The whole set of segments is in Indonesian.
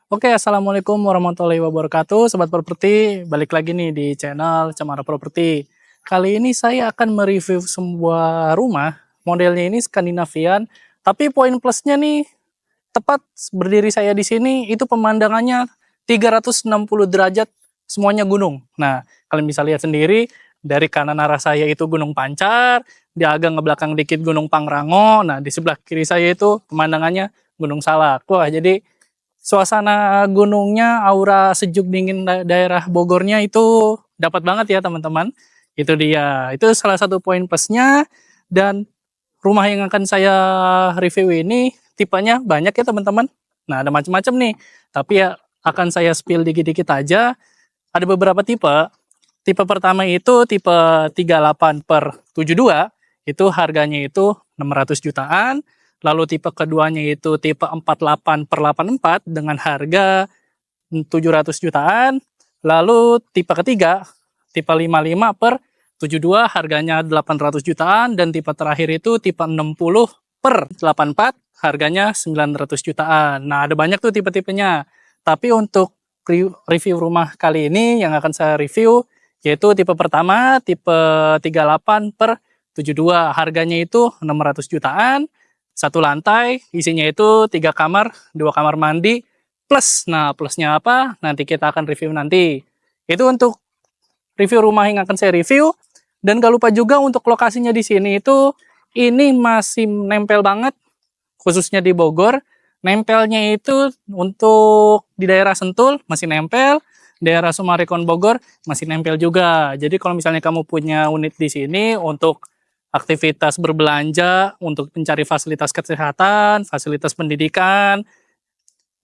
Oke, assalamualaikum warahmatullahi wabarakatuh, sobat properti. Balik lagi nih di channel Cemara Properti. Kali ini saya akan mereview sebuah rumah, modelnya ini Skandinavian, tapi poin plusnya nih, tepat berdiri saya di sini itu pemandangannya 360 derajat, semuanya gunung. Nah, kalian bisa lihat sendiri dari kanan arah saya itu Gunung Pancar, di agak ngebelakang dikit Gunung Pangrango. Nah, di sebelah kiri saya itu pemandangannya Gunung Salak. Wah, jadi suasana gunungnya, aura sejuk dingin daerah Bogornya itu dapat banget ya teman-teman. Itu dia. Itu salah satu poin plusnya. Dan rumah yang akan saya review ini tipenya banyak ya teman-teman. Nah, ada macam-macam nih. Tapi ya akan saya spill dikit-dikit aja. Ada beberapa tipe. Tipe pertama itu tipe 38 per 72. Itu harganya itu 600 jutaan. Lalu tipe keduanya itu tipe 48 per 84 dengan harga 700 jutaan. Lalu tipe ketiga, tipe 55 per 72 harganya 800 jutaan. Dan tipe terakhir itu tipe 60 per 84 harganya 900 jutaan. Nah, ada banyak tuh tipe-tipenya. Tapi untuk review rumah kali ini yang akan saya review yaitu tipe pertama, tipe 38 per 72. Harganya itu 600 jutaan. Satu lantai, isinya itu 3 kamar, 2 kamar mandi, plus. Nah, plusnya apa? Nanti kita akan review nanti. Itu untuk review rumah yang akan saya review. Dan gak lupa juga untuk lokasinya di sini itu, ini masih nempel banget, khususnya di Bogor. Nempelnya itu untuk di daerah Sentul, masih nempel. Daerah Sumarekon Bogor, masih nempel juga. Jadi kalau misalnya kamu punya unit di sini untuk aktivitas berbelanja, untuk mencari fasilitas kesehatan, fasilitas pendidikan,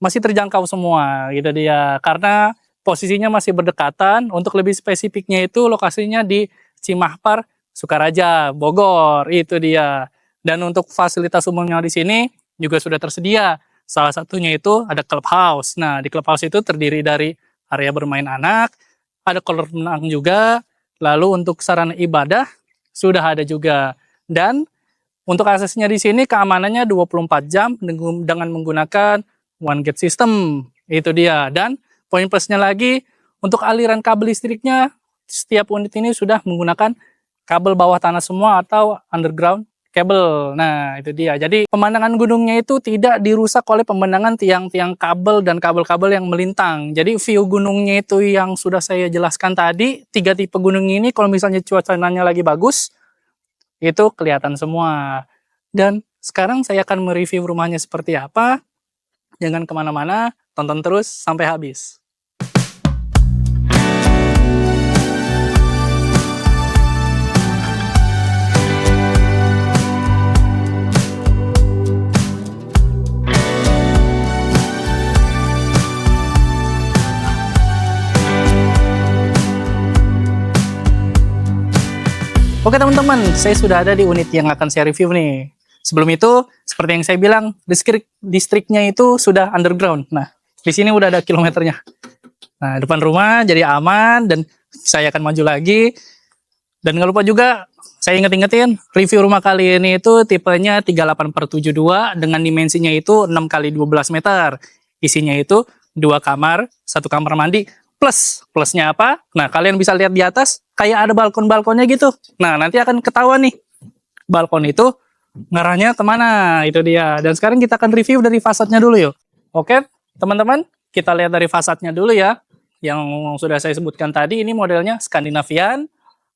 masih terjangkau semua gitu dia. Karena posisinya masih berdekatan, untuk lebih spesifiknya itu lokasinya di Cimahpar, Sukaraja, Bogor, itu dia. Dan untuk fasilitas umumnya di sini juga sudah tersedia. Salah satunya itu ada clubhouse. Nah, di clubhouse itu terdiri dari area bermain anak, ada kolam renang juga, lalu untuk sarana ibadah, sudah ada juga. Dan untuk aksesnya di sini keamanannya 24 jam dengan menggunakan one gate system. Itu dia. Dan poin plusnya lagi, untuk aliran kabel listriknya, setiap unit ini sudah menggunakan kabel bawah tanah semua atau underground kabel. Nah, itu dia. Jadi pemandangan gunungnya itu tidak dirusak oleh pemandangan tiang-tiang kabel dan kabel-kabel yang melintang. Jadi view gunungnya itu yang sudah saya jelaskan tadi, 3 tipe gunung ini kalau misalnya cuacanya lagi bagus, itu kelihatan semua. Dan sekarang saya akan mereview rumahnya seperti apa. Jangan kemana-mana, tonton terus sampai habis. Oke teman-teman, saya sudah ada di unit yang akan saya review nih. Sebelum itu, seperti yang saya bilang, listriknya itu sudah underground. Nah, di sini udah ada kilometernya. Nah, depan rumah jadi aman, dan saya akan maju lagi. Dan nggak lupa juga, saya inget-ingetin, review rumah kali ini itu tipenya 38 per 72, dengan dimensinya itu 6 kali 12 meter. Isinya itu 2 kamar, 1 kamar mandi, plusnya apa? Nah, kalian bisa lihat di atas, kayak ada balkon-balkonnya gitu. Nah, nanti akan ketahuan nih, balkon itu ngarahnya kemana, itu dia. Dan sekarang kita akan review dari fasadnya dulu yuk. Oke, teman-teman, kita lihat dari fasadnya dulu ya. Yang sudah saya sebutkan tadi, ini modelnya Skandinavian.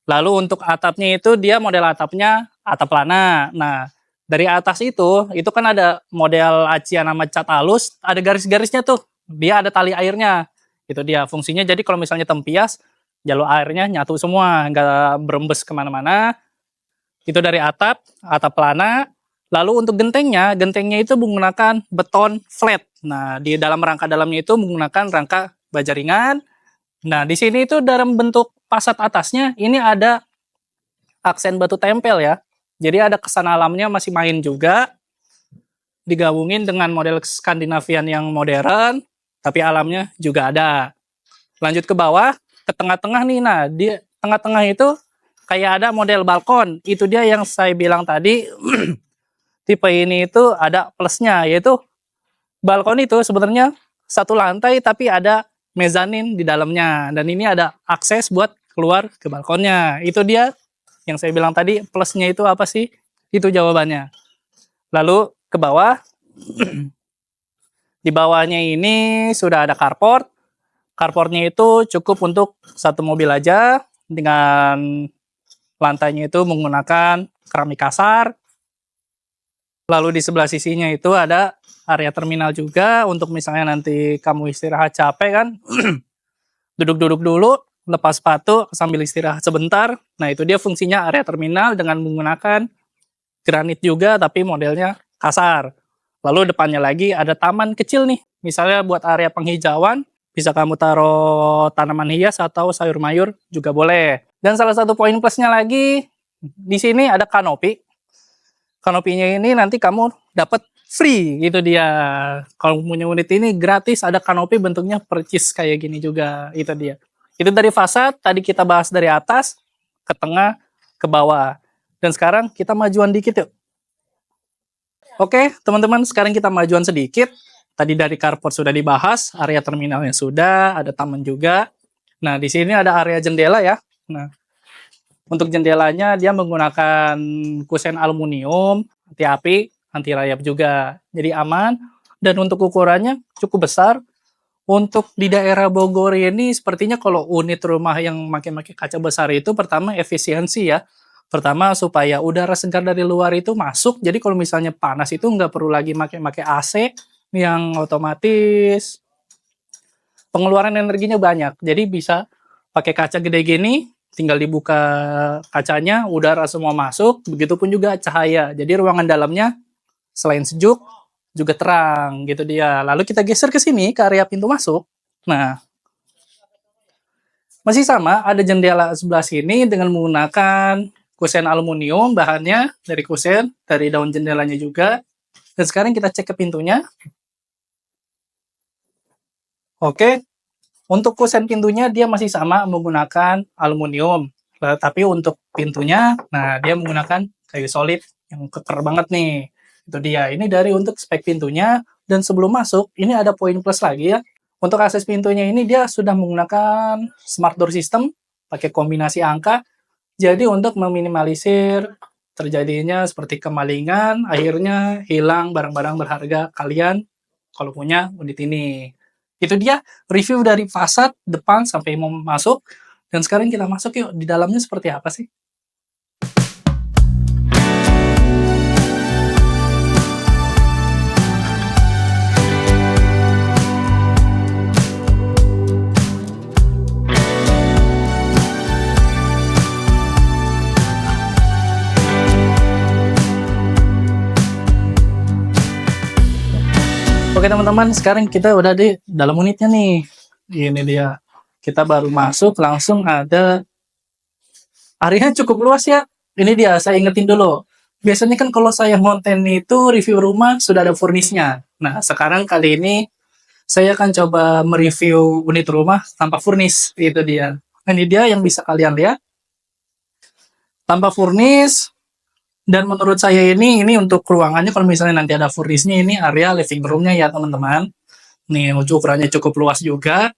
Lalu untuk atapnya itu, dia model atapnya atap lana. Nah, dari atas itu kan ada model acian sama cat halus, ada garis-garisnya tuh. Dia ada tali airnya. Itu dia fungsinya. Jadi kalau misalnya tempias, jalur airnya nyatu semua, nggak berembes kemana-mana. Itu dari atap pelana. Lalu untuk gentengnya itu menggunakan beton flat. Nah, di dalam rangka dalamnya itu menggunakan rangka baja ringan. Nah, di sini itu dalam bentuk fasad atasnya, ini ada aksen batu tempel ya. Jadi ada kesan alamnya masih main juga. Digabungin dengan model Skandinavian yang modern, tapi alamnya juga ada. Lanjut ke bawah, ke tengah-tengah nih. Nah, di tengah-tengah itu kayak ada model balkon. Itu dia yang saya bilang tadi. Tipe ini itu ada plusnya, yaitu balkon itu sebenarnya satu lantai tapi ada mezanin di dalamnya, dan ini ada akses buat keluar ke balkonnya. Itu dia yang saya bilang tadi, plusnya itu apa sih? Itu jawabannya. Lalu ke bawah, di bawahnya ini sudah ada carport. Carportnya itu cukup untuk satu mobil aja, dengan lantainya itu menggunakan keramik kasar. Lalu di sebelah sisinya itu ada area terminal juga, untuk misalnya nanti kamu istirahat capek kan, duduk-duduk dulu, lepas sepatu sambil istirahat sebentar. Nah, itu dia fungsinya area terminal dengan menggunakan granit juga, tapi modelnya kasar. Lalu depannya lagi ada taman kecil nih, misalnya buat area penghijauan, bisa kamu taruh tanaman hias atau sayur mayur juga boleh. Dan salah satu poin plusnya lagi, di sini ada kanopi. Kanopinya ini nanti kamu dapat free, gitu dia. Kalau punya unit ini gratis, ada kanopi bentuknya percis kayak gini juga, itu dia. Itu dari fasad, tadi kita bahas dari atas, ke tengah, ke bawah. Dan sekarang kita majuan dikit yuk. Oke, teman-teman, sekarang kita majuan sedikit. Tadi dari carport sudah dibahas, area terminalnya sudah, ada taman juga. Nah, di sini ada area jendela ya. Nah, untuk jendelanya dia menggunakan kusen aluminium, anti api, anti rayap juga. Jadi aman, dan untuk ukurannya cukup besar. Untuk di daerah Bogor ini, sepertinya kalau unit rumah yang pakai kaca besar itu, pertama efisiensi ya. Pertama, supaya udara segar dari luar itu masuk. Jadi kalau misalnya panas itu nggak perlu lagi pakai AC, yang otomatis pengeluaran energinya banyak. Jadi bisa pakai kaca gede gini, tinggal dibuka kacanya, udara semua masuk, begitupun juga cahaya. Jadi ruangan dalamnya selain sejuk, juga terang, gitu dia. Lalu kita geser ke sini, ke area pintu masuk. Nah, masih sama, ada jendela sebelah sini dengan menggunakan kusen aluminium, bahannya dari kusen, dari daun jendelanya juga. Dan sekarang kita cek ke pintunya. Oke, untuk kusen pintunya dia masih sama menggunakan aluminium. Tapi untuk pintunya, nah dia menggunakan kayu solid yang keker banget nih. Itu dia. Ini dari untuk spek pintunya. Dan sebelum masuk, ini ada poin plus lagi ya. Untuk akses pintunya ini dia sudah menggunakan smart door system, pakai kombinasi angka. Jadi untuk meminimalisir terjadinya seperti kemalingan, akhirnya hilang barang-barang berharga kalian kalau punya unit ini. Itu dia review dari fasad depan sampai mau masuk. Dan sekarang kita masuk yuk, di dalamnya seperti apa sih? Oke teman-teman, sekarang kita udah di dalam unitnya nih. Ini dia. Kita baru masuk, langsung ada areanya cukup luas ya. Ini dia, saya ingetin dulu. Biasanya kan kalau saya konten itu review rumah sudah ada furnisnya. Nah, sekarang kali ini saya akan coba mereview unit rumah tanpa furnis. Itu dia. Ini dia yang bisa kalian lihat. Tanpa furnis, dan menurut saya ini untuk ruangannya, kalau misalnya nanti ada furnisnya, ini area living roomnya ya teman-teman. Nih ukurannya cukup luas juga.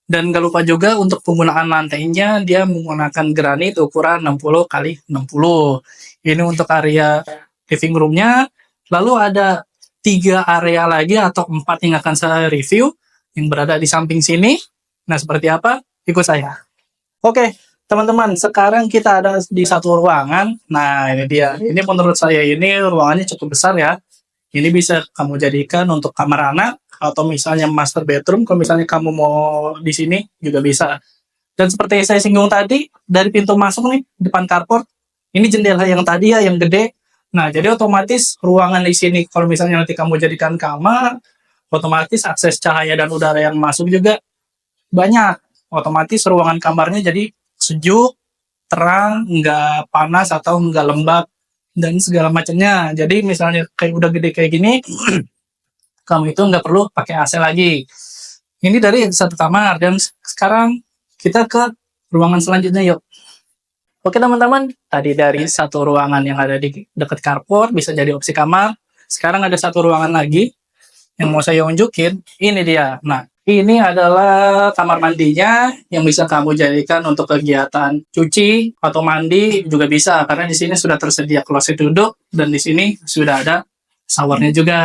Dan gak lupa juga untuk penggunaan lantainya, dia menggunakan granit ukuran 60 kali 60. Ini untuk area living roomnya. Lalu ada 3 area lagi atau 4 yang akan saya review yang berada di samping sini. Nah seperti apa? Ikut saya. Oke. Teman-teman, sekarang kita ada di satu ruangan. Nah, ini dia. Ini menurut saya ini ruangannya cukup besar ya. Ini bisa kamu jadikan untuk kamar anak atau misalnya master bedroom. Kalau misalnya kamu mau di sini juga bisa. Dan seperti yang saya singgung tadi, dari pintu masuk nih, depan carport, ini jendela yang tadi ya, yang gede. Nah, jadi otomatis ruangan di sini, kalau misalnya nanti kamu jadikan kamar, otomatis akses cahaya dan udara yang masuk juga banyak. Otomatis ruangan kamarnya jadi sejuk, terang, nggak panas atau nggak lembab dan segala macamnya. Jadi misalnya kayak udah gede kayak gini, kamu itu nggak perlu pakai AC lagi. Ini dari satu kamar, dan sekarang kita ke ruangan selanjutnya yuk. Oke teman-teman, tadi dari satu ruangan yang ada di dekat carport bisa jadi opsi kamar. Sekarang ada satu ruangan lagi. yang mau saya unjukin, ini dia. Nah, ini adalah kamar mandinya yang bisa kamu jadikan untuk kegiatan cuci atau mandi juga bisa karena di sini sudah tersedia kloset duduk dan di sini sudah ada showernya juga.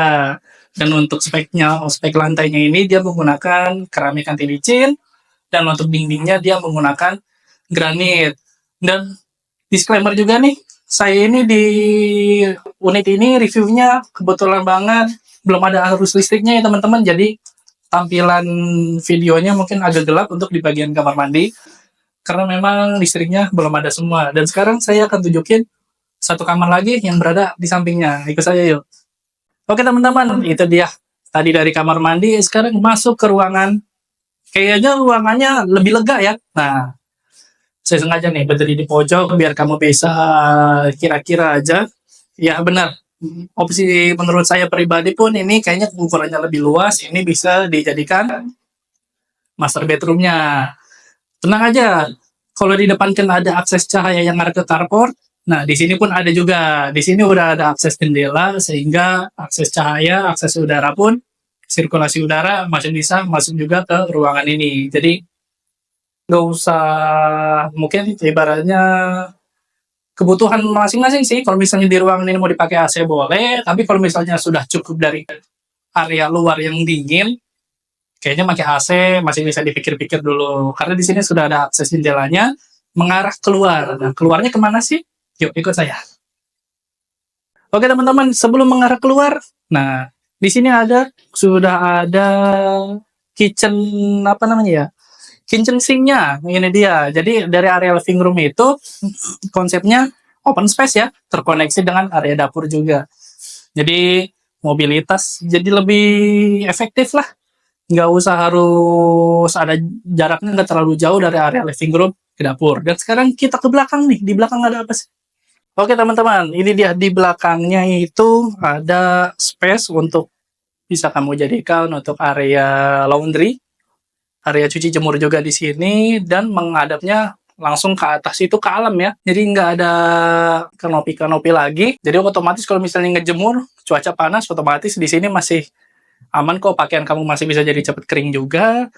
Dan untuk speknya, spek lantainya ini dia menggunakan keramik anti licin dan untuk dindingnya dia menggunakan granit. Dan disclaimer juga nih, saya ini di unit ini reviewnya kebetulan banget belum ada arus listriknya ya teman-teman, jadi tampilan videonya mungkin agak gelap untuk di bagian kamar mandi karena memang listriknya belum ada semua. Dan sekarang saya akan tunjukin satu kamar lagi yang berada di sampingnya. Ikut saya yuk. Oke teman-teman, itu dia tadi dari kamar mandi. Sekarang masuk ke ruangan. Kayaknya ruangannya lebih lega ya. Nah, saya sengaja nih berdiri di pojok biar kamu bisa kira-kira aja. Ya benar. Opsi menurut saya pribadi pun ini kayaknya ukurannya lebih luas. Ini bisa dijadikan master bedroomnya. Tenang aja. Kalau di depan kan ada akses cahaya yang arah ke carport. Nah, di sini pun ada juga. Di sini udah ada akses jendela sehingga akses cahaya, akses udara pun sirkulasi udara masih bisa masuk juga ke ruangan ini. Jadi nggak usah mungkin ibaratnya kebutuhan masing-masing sih. Kalau misalnya di ruangan ini mau dipakai AC boleh, tapi kalau misalnya sudah cukup dari area luar yang dingin, kayaknya pakai AC masih bisa dipikir-pikir dulu. Karena di sini sudah ada akses jendelanya mengarah keluar. Nah, keluarnya kemana sih? Yuk ikut saya. Oke teman-teman, sebelum mengarah keluar, nah di sini sudah ada kitchen apa namanya ya? Kitchen sink-nya, ini dia. Jadi dari area living room itu konsepnya open space ya, terkoneksi dengan area dapur juga. Jadi mobilitas jadi lebih efektif lah. Nggak usah harus ada jaraknya nggak terlalu jauh dari area living room ke dapur. Dan sekarang kita ke belakang nih. Di belakang ada apa sih? Oke teman-teman, ini dia di belakangnya itu ada space untuk bisa kamu jadikan untuk area laundry, area cuci jemur juga di sini dan menghadapnya langsung ke atas itu ke alam ya. Jadi nggak ada kanopi-kanopi lagi. Jadi otomatis kalau misalnya ngejemur cuaca panas otomatis di sini masih aman kok, pakaian kamu masih bisa jadi cepet kering juga.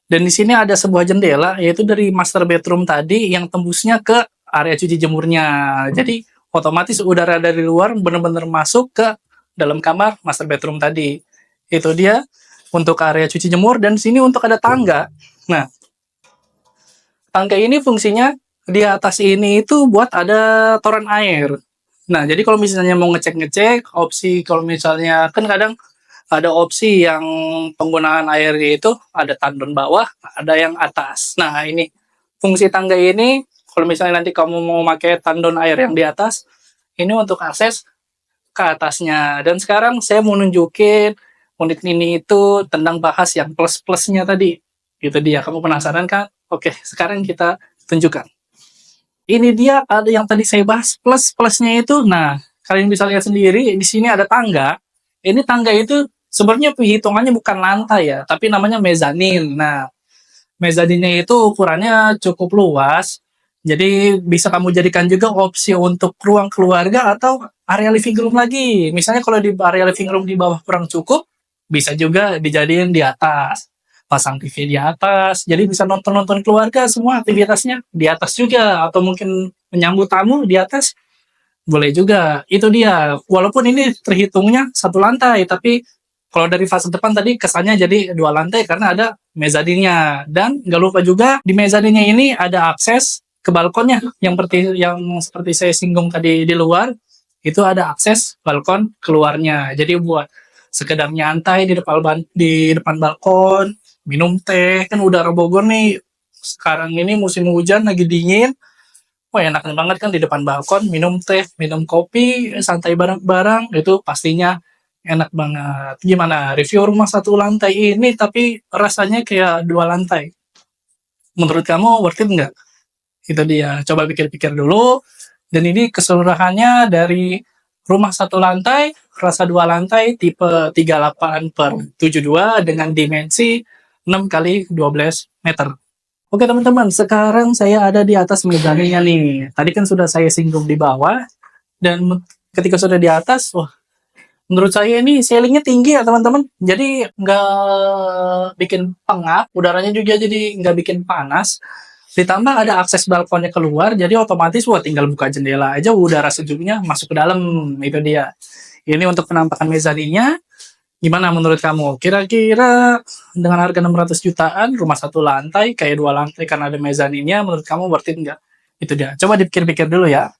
Dan di sini ada sebuah jendela yaitu dari master bedroom tadi yang tembusnya ke area cuci jemurnya. Jadi otomatis udara dari luar benar-benar masuk ke dalam kamar master bedroom tadi. Itu dia untuk area cuci jemur dan sini untuk ada tangga. Nah, tangga ini fungsinya di atas ini itu buat ada toren air. Nah, jadi kalau misalnya mau ngecek-ngecek, opsi kalau misalnya kan kadang ada opsi yang penggunaan airnya itu ada tandon bawah, ada yang atas. Nah, ini fungsi tangga ini kalau misalnya nanti kamu mau pakai tandon air yang di atas, ini untuk akses ke atasnya. Dan sekarang saya mau nunjukin unit ini itu tentang bahas yang plus-plusnya tadi. Itu dia, kamu penasaran kan? Oke, sekarang kita tunjukkan. Ini dia ada yang tadi saya bahas plus-plusnya itu. Nah, kalian bisa lihat sendiri di sini ada tangga. Ini tangga itu sebenarnya hitungannya bukan lantai ya, tapi namanya mezanin. Nah, mezaninnya itu ukurannya cukup luas. Jadi bisa kamu jadikan juga opsi untuk ruang keluarga atau area living room lagi. Misalnya kalau di area living room di bawah kurang cukup, bisa juga dijadiin di atas. Pasang TV di atas, jadi bisa nonton-nonton keluarga semua aktivitasnya di atas juga. Atau mungkin menyambut tamu di atas, boleh juga. Itu dia. Walaupun ini terhitungnya satu lantai, tapi kalau dari fase depan tadi kesannya jadi dua lantai karena ada mezaninnya. Dan nggak lupa juga di mezaninnya ini ada akses ke balkonnya yang seperti saya singgung tadi di luar, itu ada akses balkon keluarnya. Jadi buat sekedar nyantai di depan balkon, minum teh, kan udara Bogor nih sekarang ini musim hujan lagi dingin. Wah enak banget kan di depan balkon minum teh, minum kopi, santai bareng-bareng, itu pastinya enak banget. Gimana review rumah satu lantai ini tapi rasanya kayak dua lantai? Menurut kamu worth it nggak? Itu dia. Coba pikir-pikir dulu. Dan ini keseluruhannya dari rumah satu lantai, rasa dua lantai, tipe 38/72 dengan dimensi 6 kali 12 meter. Oke teman-teman, sekarang saya ada di atas mezaninnya nih. Tadi kan sudah saya singgung di bawah, dan ketika sudah di atas, wah Menurut saya ini ceilingnya tinggi ya teman-teman, jadi nggak bikin pengap, udaranya juga jadi nggak bikin panas. Ditambah ada akses balkonnya keluar, jadi otomatis wah tinggal buka jendela aja udara sejuknya masuk ke dalam. Itu dia. Ini untuk penampakan mezaninnya. Gimana menurut kamu? Kira-kira dengan harga 600 jutaan, rumah satu lantai, kayak dua lantai karena ada mezaninnya, menurut kamu worth it nggak? Itu dia. Coba dipikir-pikir dulu ya.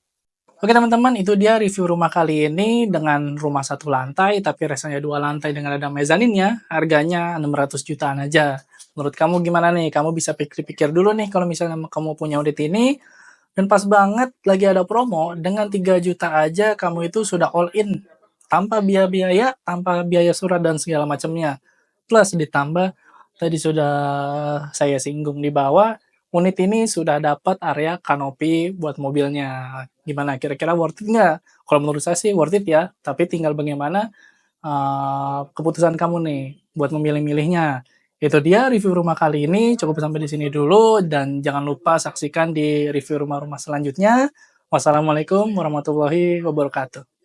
Oke teman-teman, itu dia review rumah kali ini dengan rumah satu lantai, tapi rasanya dua lantai dengan ada mezaninnya, harganya 600 jutaan aja. Menurut kamu gimana nih? Kamu bisa pikir-pikir dulu nih kalau misalnya kamu punya unit ini, dan pas banget lagi ada promo, dengan 3 juta aja kamu itu sudah all in. Tanpa biaya-biaya, tanpa biaya surat dan segala macamnya. Plus ditambah, tadi sudah saya singgung di bawah, unit ini sudah dapat area kanopi buat mobilnya. Gimana kira-kira worth it nggak? Kalau menurut saya sih worth it ya, tapi tinggal bagaimana keputusan kamu nih buat memilih-milihnya. Itu dia review rumah kali ini, cukup sampai di sini dulu dan jangan lupa saksikan di review rumah-rumah selanjutnya. Wassalamualaikum warahmatullahi wabarakatuh.